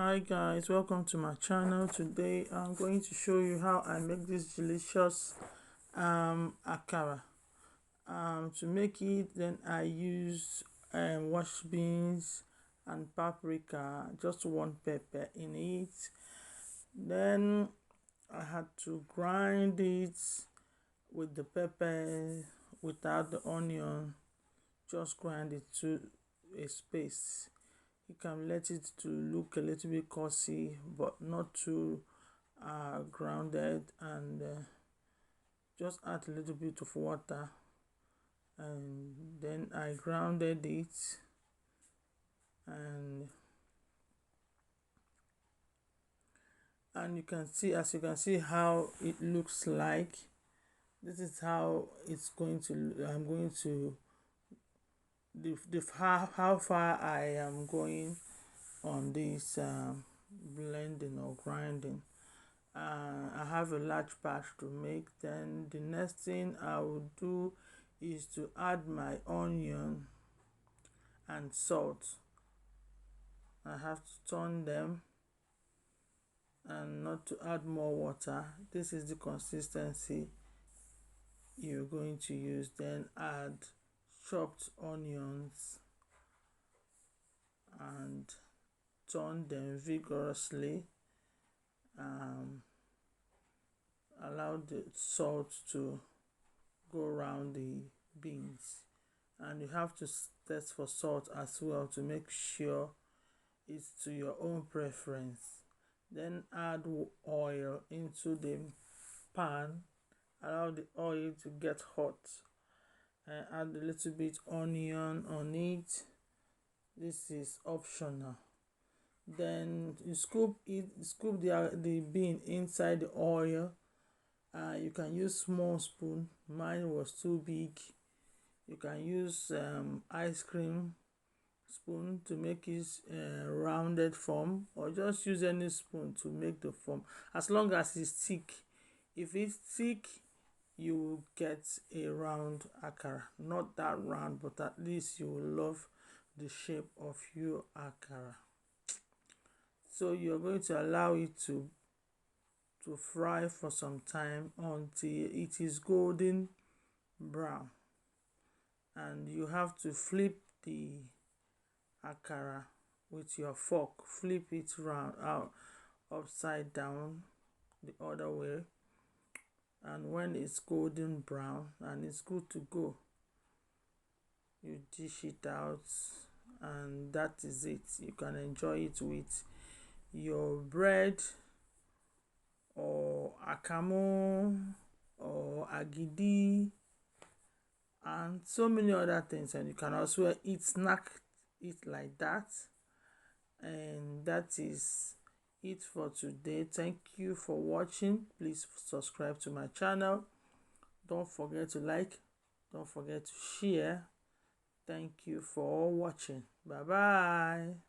Hi guys, welcome to my channel. Today I'm going to show you how I make this delicious akara. To make it, then I use wash beans and paprika, just one pepper in it. Then I had to grind it with the pepper without the onion, just grind it to a paste. You can let it to look a little bit coarse, but not too grounded, and just add a little bit of water, and then I grounded it, and you can see, as you can see, how it looks like. This is how it's going to. I'm going to how far I am going on this blending or grinding. I have a large batch to make. Then the next thing I will do is to add my onion and salt. I have to turn them and not to add more water. This is the consistency you're going to use. Then add chopped onions and turn them vigorously. Allow the salt to go around the beans, and you have to test for salt as well to make sure it's to your own preference. Then add oil into the pan, allow the oil to get hot, and add a little bit onion on it. This is optional. Then you scoop the bean inside the oil. You can use small spoon, mine was too big. You can use ice cream spoon to make it rounded form, or just use any spoon to make the form, as long as it's thick. If it's thick, you will get a round akara. Not that round, but at least you will love the shape of your akara. So you're going to allow it to fry for some time until it is golden brown, and you have to flip the akara with your fork. Flip it round out, upside down, the other way, and when it's golden brown and it's good to go, you dish it out, and that is it. You can enjoy it with your bread or akamu or agidi and so many other things. And you can also snack it like that. And that is it for today. Thank you for watching. Please subscribe to my channel. Don't forget to like, don't forget to share. Thank you for watching. Bye bye.